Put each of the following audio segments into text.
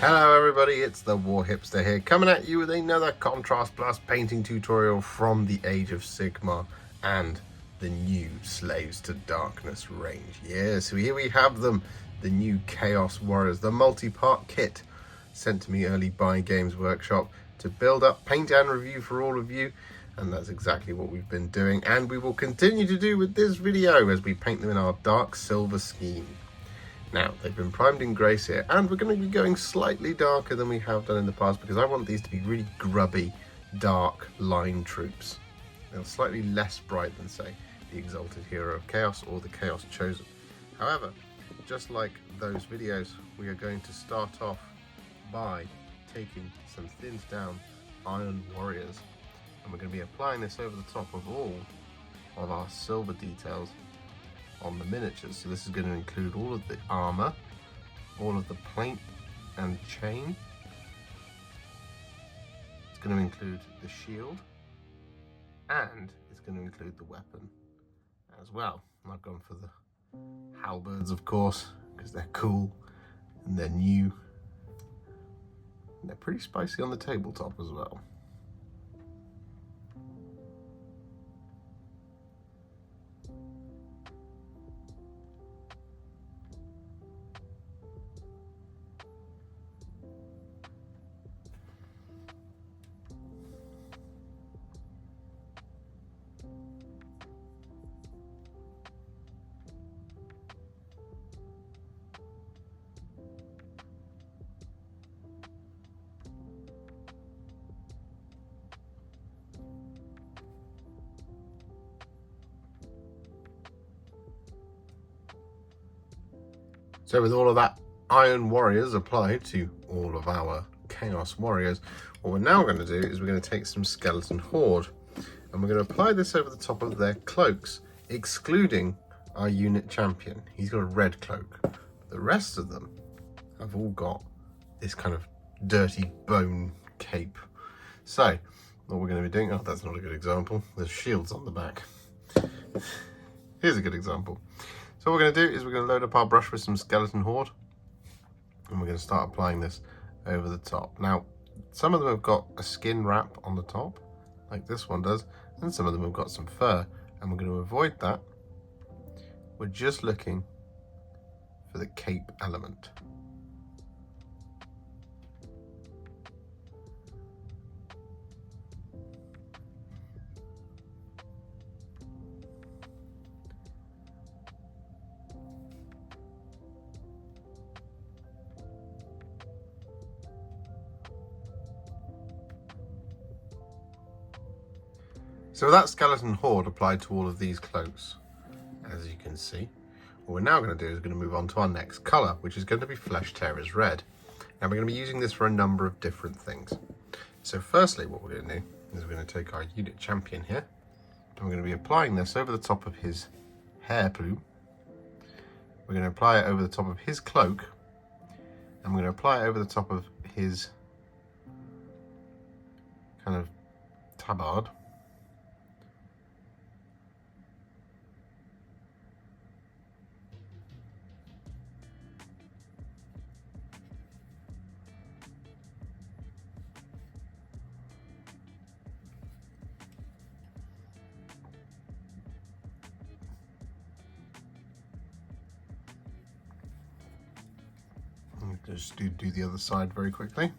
Hello everybody, it's the Warhipster here, coming at you with another Contrast Plus painting tutorial from the Age of Sigmar and the new Slaves to Darkness range. Yeah, so here we have them, the new Chaos Warriors, the multi-part kit sent to me early by Games Workshop to build up, paint and review for all of you, and that's exactly what we've been doing and we will continue to do with this video as we paint them in our dark silver scheme. Now, they've been primed in grace here, and we're going to be going slightly darker than we have done in the past because I want these to be really grubby, dark line troops. They're slightly less bright than, say, the Exalted Hero of Chaos or the Chaos Chosen. However, just like those videos, we are going to start off by taking some thinned down Iron Warriors, and we're going to be applying this over the top of all of our silver details on the miniatures. So this is going to include all of the armor, all of the plate and chain. It's going to include the shield, and it's going to include the weapon as well. And I've gone for the halberds, of course, because they're cool and they're new. And they're pretty spicy on the tabletop as well. So with all of that Iron Warriors applied to all of our Chaos Warriors, what we're now going to do is we're going to take some Skeleton Horde and we're going to apply this over the top of their cloaks, excluding our unit champion. He's got a red cloak. The rest of them have all got this kind of dirty bone cape. So what we're going to be doing, oh, that's not a good example. There's shields on the back. Here's a good example. So what we're going to do is we're going to load up our brush with some Skeleton Horde and we're going to start applying this over the top. Now, some of them have got a skin wrap on the top, like this one does, and some of them have got some fur, and we're going to avoid that. We're just looking for the cape element. So that Skeleton Horde applied to all of these cloaks, as you can see. What we're now going to do is going to move on to our next colour, which is going to be Flesh Tearers Red. Now we're going to be using this for a number of different things. So firstly, what we're going to do is we're going to take our unit champion here, and we're going to be applying this over the top of his hair plume. We're going to apply it over the top of his cloak, and we're going to apply it over the top of his kind of tabard. Just do the other side very quickly.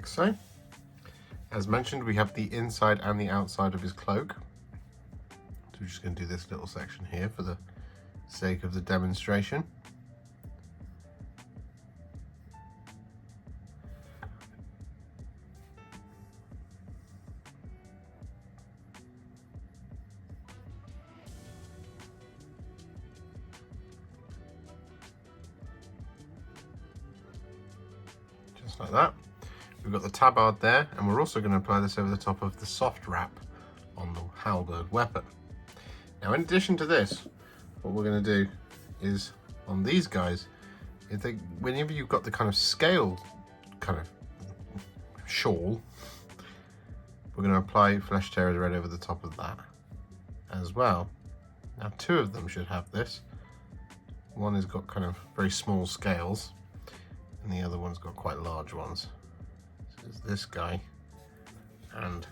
like so. As mentioned, we have the inside and the outside of his cloak. So we're just going to do this little section here for the sake of the demonstration. Just like that. We've got the tabard there, and we're also going to apply this over the top of the soft wrap on the halberd weapon. Now, in addition to this, what we're going to do is on these guys, whenever you've got the kind of scale kind of shawl, we're going to apply Flesh Tearers Red over the top of that as well. Now, two of them should have this. One has got kind of very small scales, and the other one's got quite large ones. So it's this guy and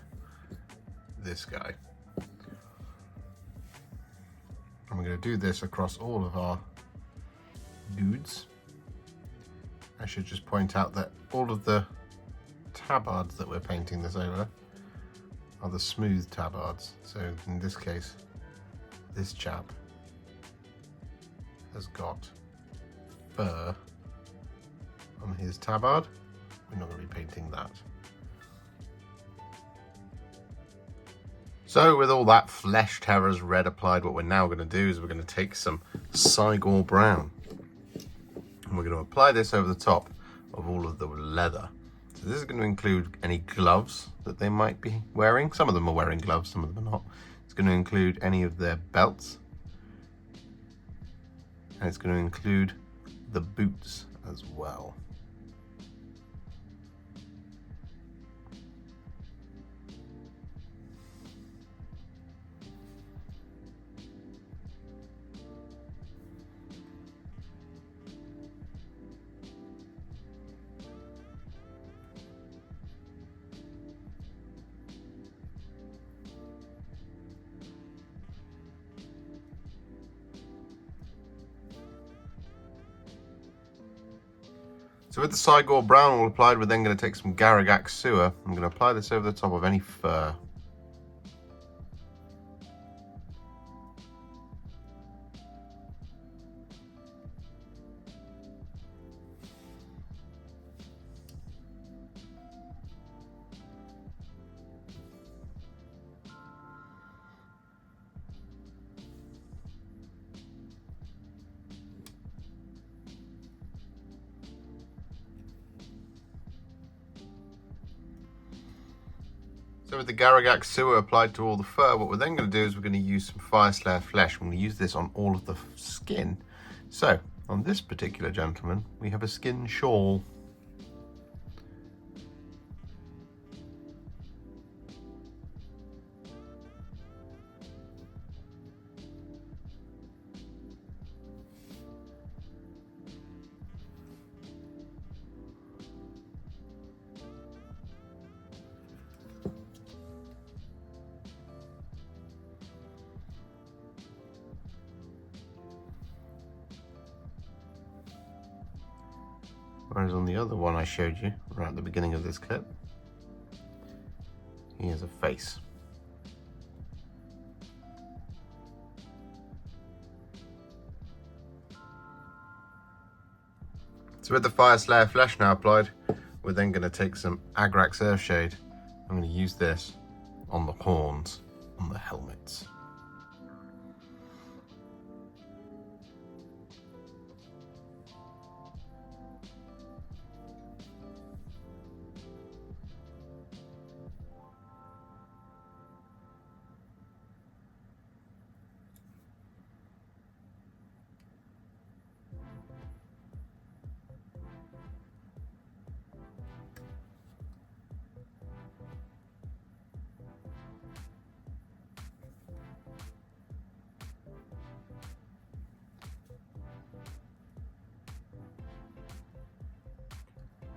this guy. And we're going to do this across all of our dudes. I should just point out that all of the tabards that we're painting this over are the smooth tabards. So in this case, this chap has got fur on his tabard. We're not going to be painting that. So with all that Flesh Tearers Red applied, what we're now going to do is we're going to take some Cygor Brown. And we're going to apply this over the top of all of the leather. So this is going to include any gloves that they might be wearing. Some of them are wearing gloves, some of them are not. It's going to include any of their belts. And it's going to include the boots as well. So with the Cygor Brown all applied, we're then going to take some Garaghak Seer. I'm going to apply this over the top of any fur. So with the Garaghak Seer applied to all the fur, what we're then going to do is we're going to use some Fyreslayer Flesh. We're going to use this on all of the skin. So on this particular gentleman, we have a skin shawl. Whereas on the other one I showed you right at the beginning of this clip, he has a face. So with the Fyreslayer Flesh now applied, we're then going to take some Agrax Earthshade. I'm going to use this on the horns, on the helmets.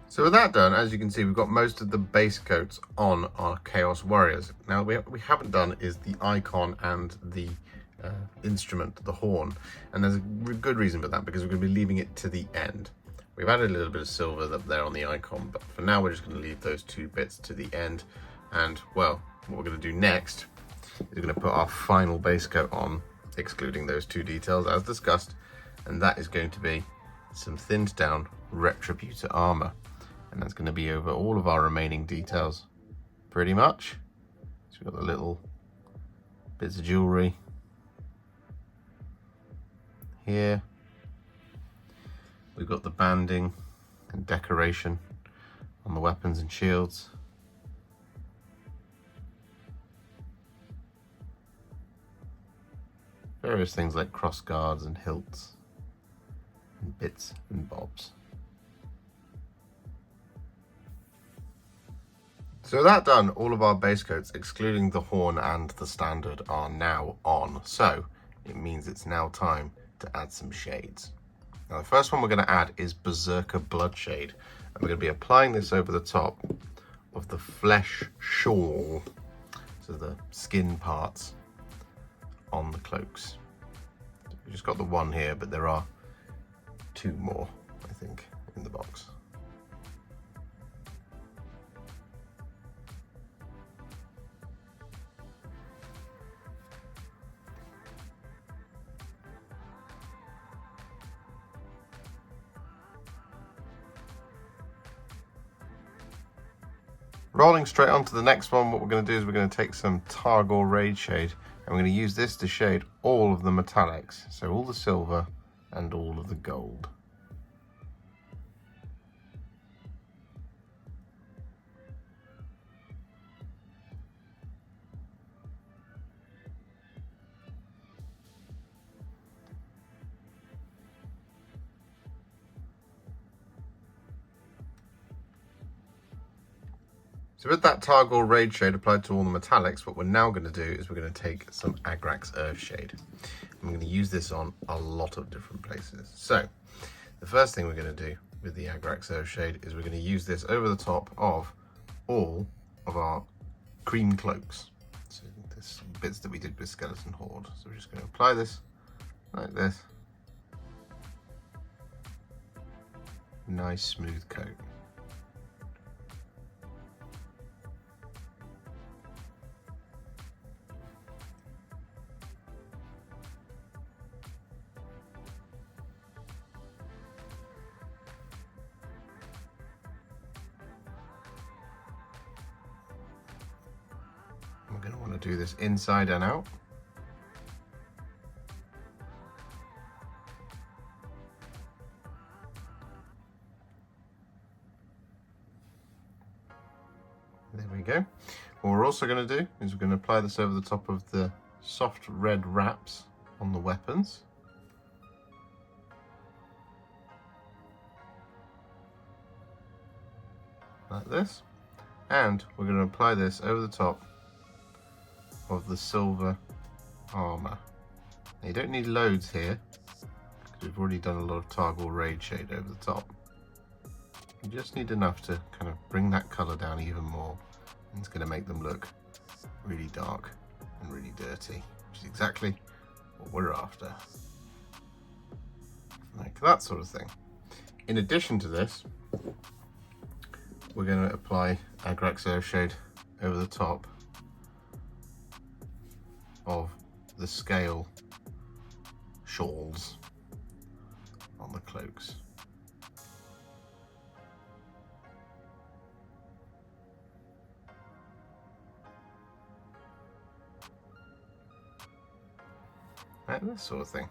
So with that done, as you can see, we've got most of the base coats on our Chaos Warriors. Now, what we haven't done is the icon and the instrument, the horn. And there's a good reason for that, because we're going to be leaving it to the end. We've added a little bit of silver up there on the icon, but for now we're just going to leave those 2 bits to the end. And well, what we're going to do next is we're going to put our final base coat on, excluding those 2 details as discussed, and that is going to be some thinned down Retributor Armour, and that's going to be over all of our remaining details pretty much. So we've got the little bits of jewellery here. We've got the banding and decoration on the weapons and shields. Various things like cross guards and hilts and bits and bobs. So that done, all of our base coats, excluding the horn and the standard, are now on. So it means it's now time to add some shades. Now the first one we're going to add is Berserker Bloodshade, and we're going to be applying this over the top of the flesh shawl, so the skin parts on the cloaks. We've just got the one here, but there are 2 more, I think, in the box. Rolling straight on to the next one, what we're going to do is we're going to take some Targor Rageshade, and we're going to use this to shade all of the metallics, so all the silver and all of the gold. So with that Targor Rageshade applied to all the metallics, what we're now going to do is we're going to take some Agrax Earthshade. I'm going to use this on a lot of different places. So the first thing we're going to do with the Agrax Earthshade is we're going to use this over the top of all of our cream cloaks. So this bits that we did with Skeleton Horde. So we're just going to apply this like this. Nice smooth coat. We're going to want to do this inside and out. There we go. What we're also going to do is we're going to apply this over the top of the soft red wraps on the weapons. Like this. And we're going to apply this over the top of the silver armour. Now you don't need loads here, because we've already done a lot of Targor Rageshade over the top. You just need enough to kind of bring that colour down even more, and it's going to make them look really dark and really dirty, which is exactly what we're after. Like that sort of thing. In addition to this, we're going to apply Agrax Earthshade over the top of the scale shawls on the cloaks. Like this sort of thing.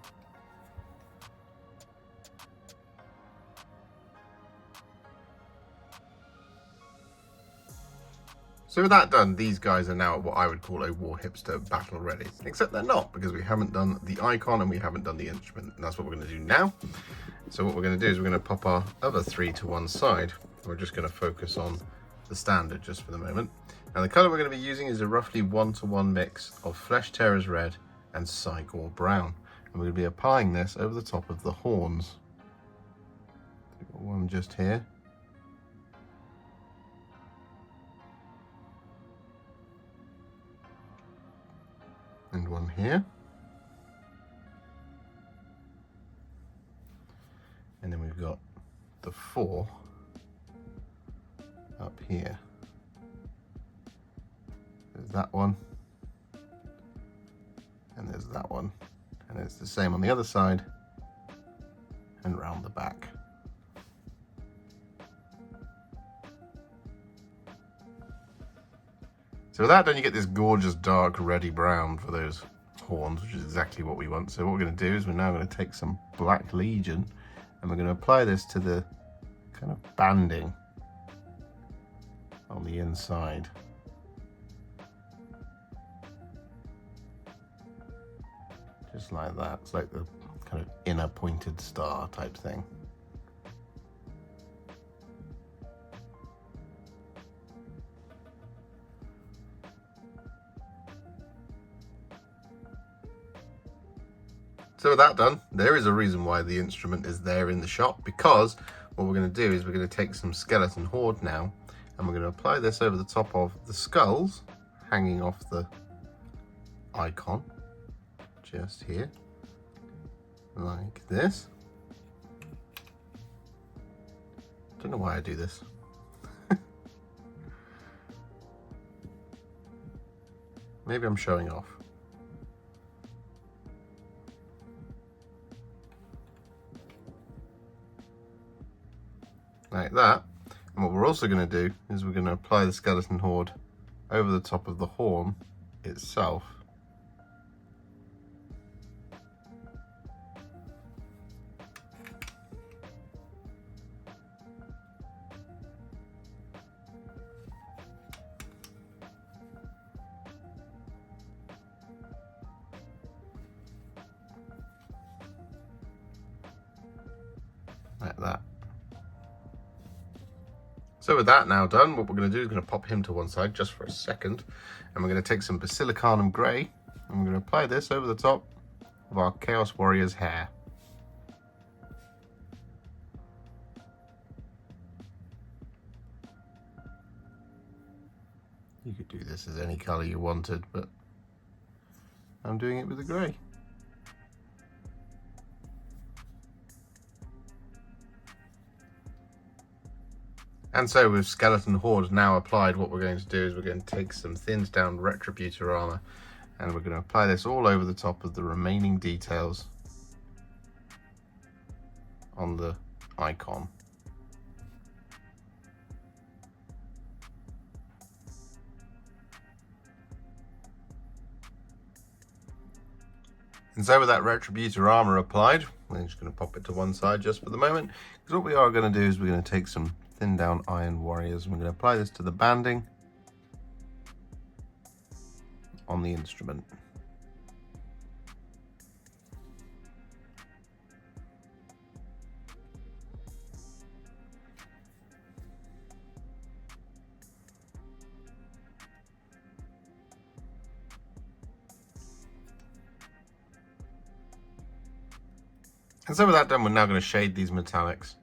So with that done, these guys are now what I would call a Warhipster battle ready. Except they're not, because we haven't done the icon and we haven't done the instrument. And that's what we're going to do now. So what we're going to do is we're going to pop our other 3 to one side. We're just going to focus on the standard just for the moment. Now the colour we're going to be using is a roughly 1-to-1 mix of Flesh Tearers Red and Cygor Brown. And we're going to be applying this over the top of the horns. We've got one just here. And one here. And then we've got the 4 up here. There's that one, and there's that one, and it's the same on the other side and round the back. So with that done, you get this gorgeous dark reddy brown for those horns, which is exactly what we want. So what we're going to do is we're now going to take some Black Legion and we're going to apply this to the kind of banding on the inside. Just like that. It's like the kind of inner pointed star type thing. So with that done, there is a reason why the instrument is there in the shop, because what we're going to do is we're going to take some Skeleton Horde now and we're going to apply this over the top of the skulls hanging off the icon. Just here, like this. Don't know why I do this. Maybe I'm showing off. Like that. And what we're also going to do is we're going to apply the Skeleton Horde over the top of the horn itself. Like that. So with that now done, what we're going to do is going to pop him to one side just for a second, and we're going to take some Basilicanum Grey and we're going to apply this over the top of our Chaos Warriors hair. You could do this as any colour you wanted, but I'm doing it with the grey. And so with Skeleton Horde now applied, what we're going to do is we're going to take some thinned down Retributor Armour and we're going to apply this all over the top of the remaining details on the icon. And so with that Retributor Armour applied, we're just going to pop it to one side just for the moment, because what we are going to do is we're going to take some thin down Iron Warriors and we're going to apply this to the banding on the instrument. And so with that done, we're now going to shade these metallics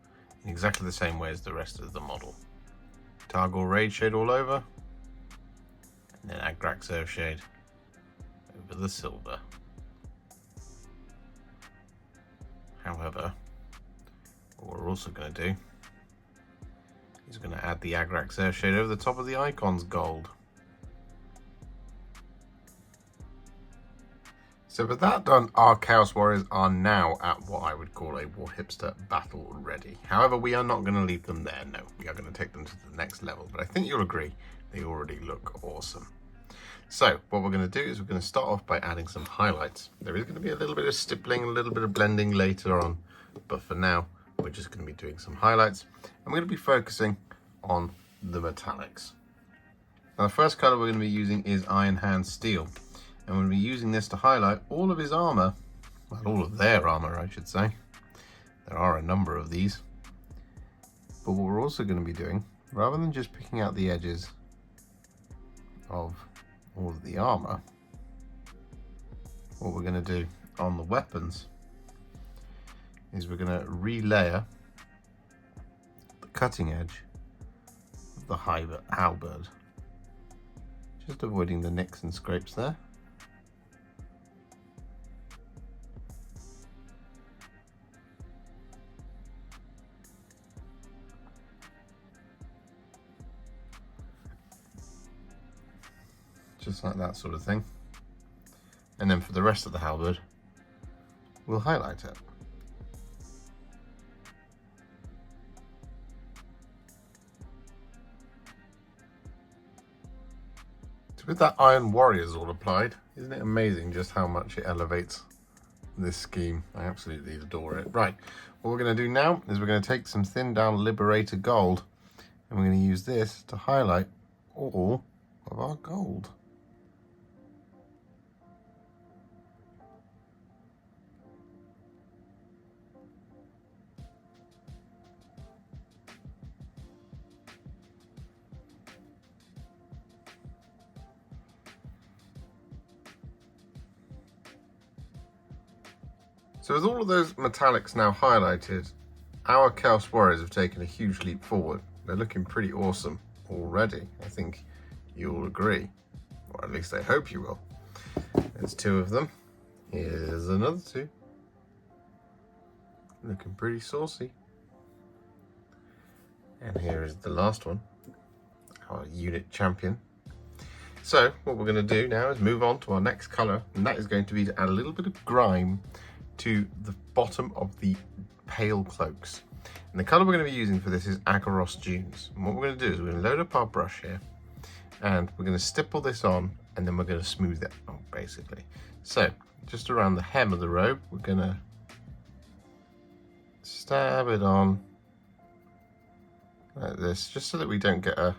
in exactly the same way as the rest of the model. Targor Rageshade all over, and then Agrax Earthshade over the silver. However, what we're also going to do is going to add the Agrax Earthshade over the top of the icon's gold. So with that done, our Chaos Warriors are now at what I would call a Warhipster battle ready. However, we are not going to leave them there, no. We are going to take them to the next level, but I think you'll agree they already look awesome. So what we're going to do is we're going to start off by adding some highlights. There is going to be a little bit of stippling, a little bit of blending later on, but for now, we're just going to be doing some highlights, and we're going to be focusing on the metallics. Now, the first color we're going to be using is Iron Hand Steel. And we'll be using this to highlight all of his armor, well, all of their armor, I should say. There are a number of these. But what we're also going to be doing, rather than just picking out the edges of all of the armor, what we're going to do on the weapons is we're going to relayer the cutting edge of the halberd, just avoiding the nicks and scrapes there. just like that sort of thing. And then for the rest of the halberd, we'll highlight it. So with that Iron Warriors all applied, isn't it amazing just how much it elevates this scheme? I absolutely adore it. Right, what we're going to do now is we're going to take some thinned down Liberator Gold, and we're going to use this to highlight all of our gold. So with all of those metallics now highlighted, our Chaos Warriors have taken a huge leap forward. They're looking pretty awesome already. I think you'll agree, or at least I hope you will. There's 2 of them. Here's another 2. Looking pretty saucy. And here is the last one, our unit champion. So what we're going to do now is move on to our next colour, and that is going to be to add a little bit of grime to the bottom of the pale cloaks. And the colour we're going to be using for this is Aggaros Dunes. And what we're going to do is we're going to load up our brush here, and we're going to stipple this on, and then we're going to smooth it out, basically. So just around the hem of the robe, we're going to stab it on like this, just so that we don't get a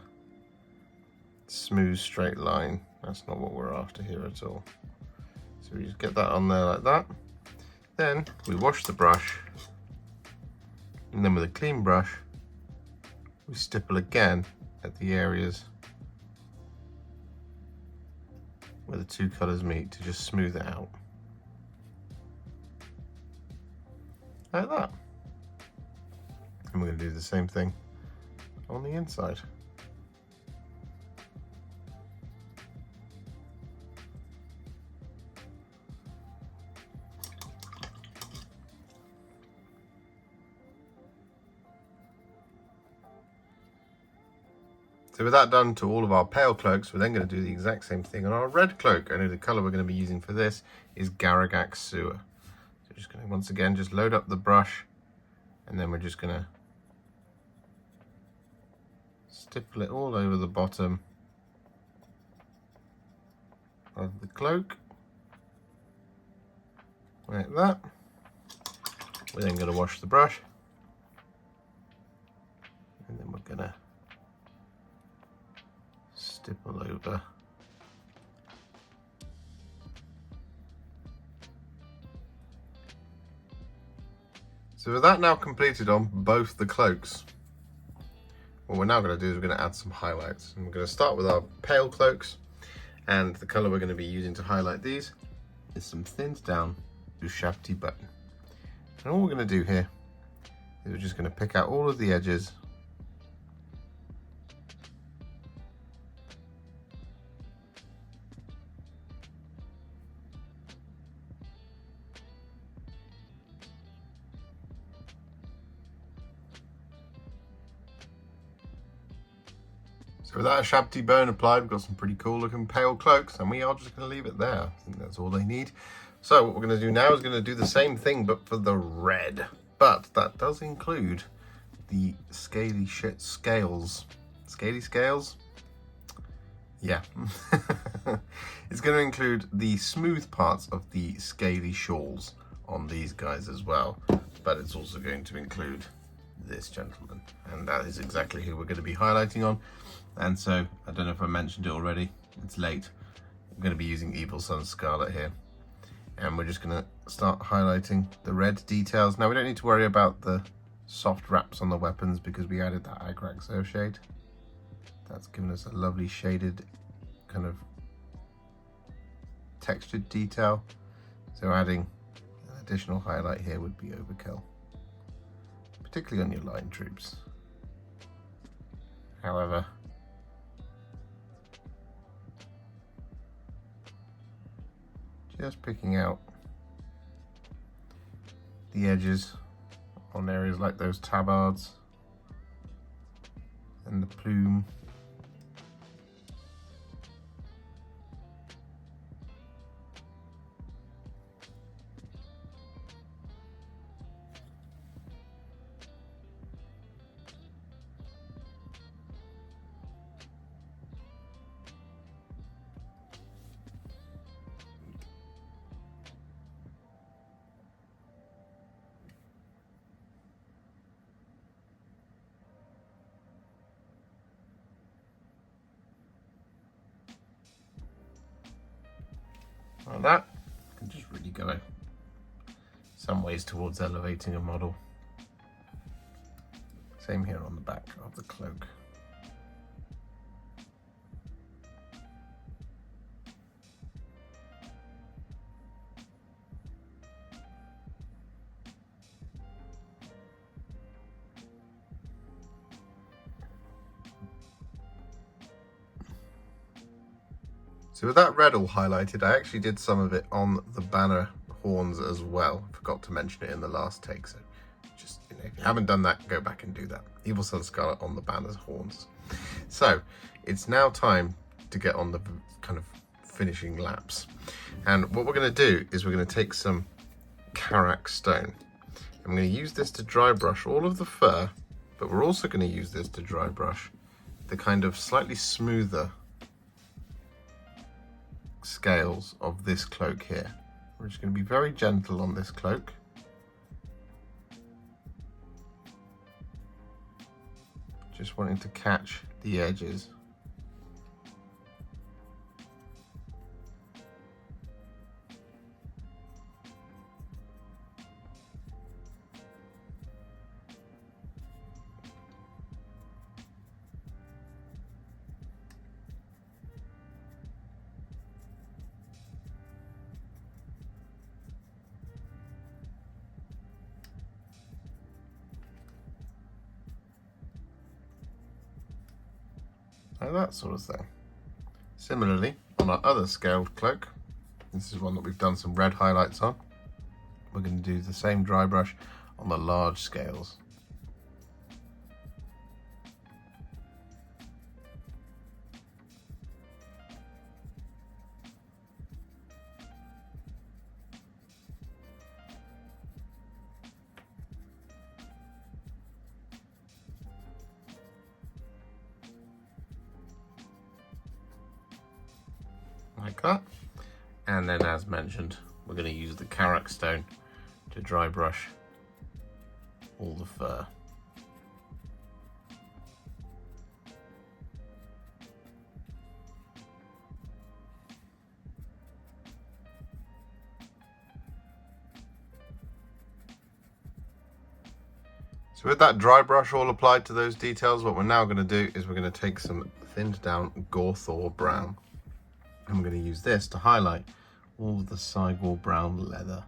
smooth straight line. That's not what we're after here at all. So we just get that on there like that. Then we wash the brush, and then with a clean brush we stipple again at the areas where the 2 colours meet to just smooth it out. Like that. And we're going to do the same thing on the inside. So with that done to all of our pale cloaks, we're then going to do the exact same thing on our red cloak. Only the colour we're going to be using for this is Garaghak Seer. So just going to once again just load up the brush, and then we're just going to stipple it all over the bottom of the cloak, like that. We're then going to wash the brush, and then we're going to stipple over. So with that now completed on both the cloaks, what we're now going to do is we're going to add some highlights. And we're going to start with our pale cloaks, and the colour we're going to be using to highlight these is some thinned down Ushabti Bone. And all we're going to do here is we're just going to pick out all of the edges So with that Ushabti Bone applied, we've got some pretty cool looking pale cloaks, and we are just going to leave it there. I think that's all they need. So what we're going to do now is going to do the same thing, but for the red. But that does include the scaly shit scales. Scaly scales? Yeah. It's going to include the smooth parts of the scaly shawls on these guys as well. But it's also going to include this gentleman. And that is exactly who we're going to be highlighting on. And so, I don't know if I mentioned it already, it's late. I'm going to be using Evil Sunz Scarlet here. And we're just going to start highlighting the red details. Now we don't need to worry about the soft wraps on the weapons because we added that Agrax Earthshade. That's given us a lovely shaded kind of textured detail. So adding an additional highlight here would be overkill, particularly on your line troops. However, just picking out the edges on areas like those tabards and the plume that, and just really go some ways towards elevating a model. Same here on the back of the cloak. So with that red all highlighted, I actually did some of it on the banner horns as well. Forgot to mention it in the last take, so just, you know, if you haven't done that, go back and do that. Evil Sunz Scarlet on the banner's horns. So it's now time to get on the kind of finishing laps. And what we're going to do is we're going to take some Karak Stone. I'm going to use this to dry brush all of the fur, but we're also going to use this to dry brush the kind of slightly smoother scales of this cloak here. We're just going to be very gentle on this cloak. Just wanting to catch the edges. Like that sort of thing. Similarly, on our other scaled cloak, this is one that we've done some red highlights on, we're going to do the same dry brush on the large scales. Like that. And then, as mentioned, we're going to use the Karak Stone to dry brush all the fur. So with that dry brush all applied to those details, what we're now going to do is we're going to take some thinned down Gorthor Brown. And we're going to use this to highlight all of the Cygor Brown leather.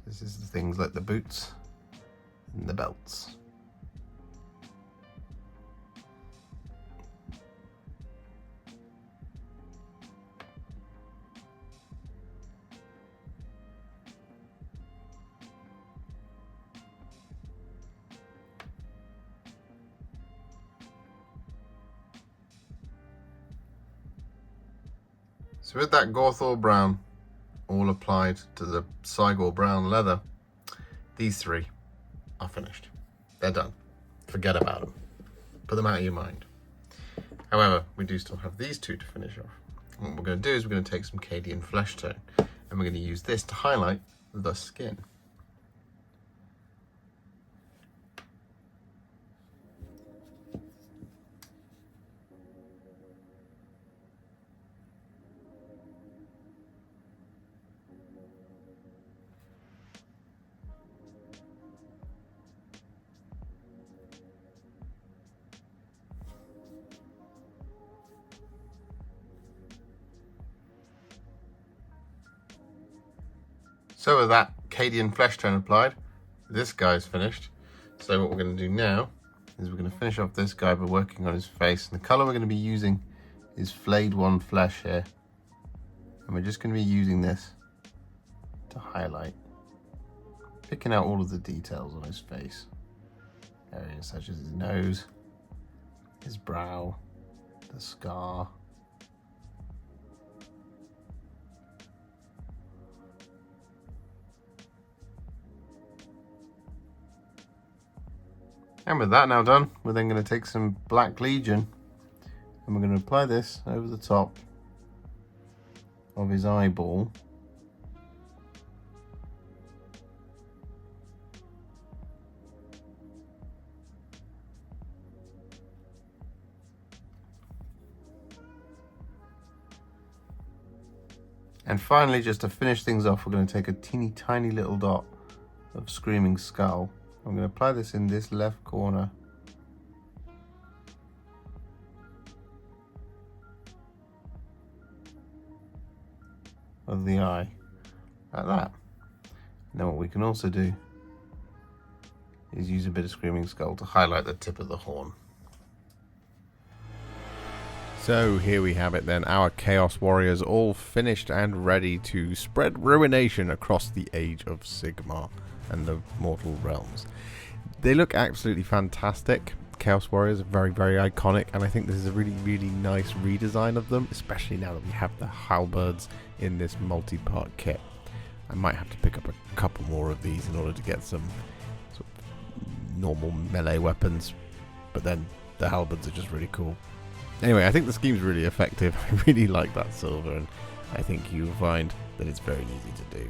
This is the things like the boots and the belts. So with that Gorthor Brown all applied to the Cygor Brown leather, these three are finished. They're done. Forget about them. Put them out of your mind. However, we do still have these two to finish off. And what we're going to do is we're going to take some Cadian Fleshtone and we're going to use this to highlight the skin. So with that Cadian Fleshtone applied, this guy's finished. So what we're going to do now is we're going to finish off this guy by working on his face. And the colour we're going to be using is Flayed One Flesh here. And we're just going to be using this to highlight, picking out all of the details on his face. Areas such as his nose, his brow, the scar. And with that now done, we're then going to take some Black Legion and we're going to apply this over the top of his eyeball. And finally, just to finish things off, we're going to take a teeny tiny little dot of Screaming Skull. I'm going to apply this in this left corner. Of the eye, like that. And then what we can also do is use a bit of Screaming Skull to highlight the tip of the horn. So here we have it then, our Chaos Warriors all finished and ready to spread ruination across the Age of Sigmar and the Mortal Realms. They look absolutely fantastic. Chaos Warriors are very, very iconic, and I think this is a really, really nice redesign of them, especially now that we have the halberds in this multi-part kit. I might have to pick up a couple more of these in order to get some sort of normal melee weapons, but then the halberds are just really cool. Anyway, I think the scheme's really effective. I really like that silver, and I think you'll find that it's very easy to do.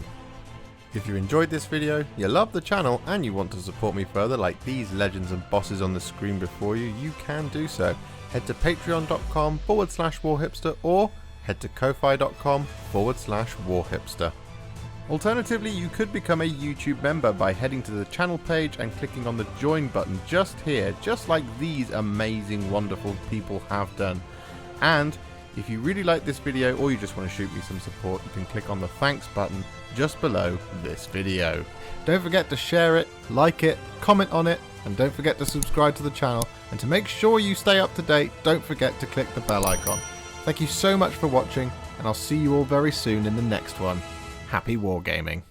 If you enjoyed this video, you love the channel, and you want to support me further like these legends and bosses on the screen before you, you can do so. Head to patreon.com/warhipster or head to ko-fi.com/warhipster. Alternatively, you could become a YouTube member by heading to the channel page and clicking on the join button just here, just like these amazing, wonderful people have done. And if you really like this video or you just want to shoot me some support, you can click on the thanks button just below this video. Don't forget to share it, like it, comment on it, and don't forget to subscribe to the channel. And to make sure you stay up to date, don't forget to click the bell icon. Thank you so much for watching, and I'll see you all very soon in the next one. Happy wargaming.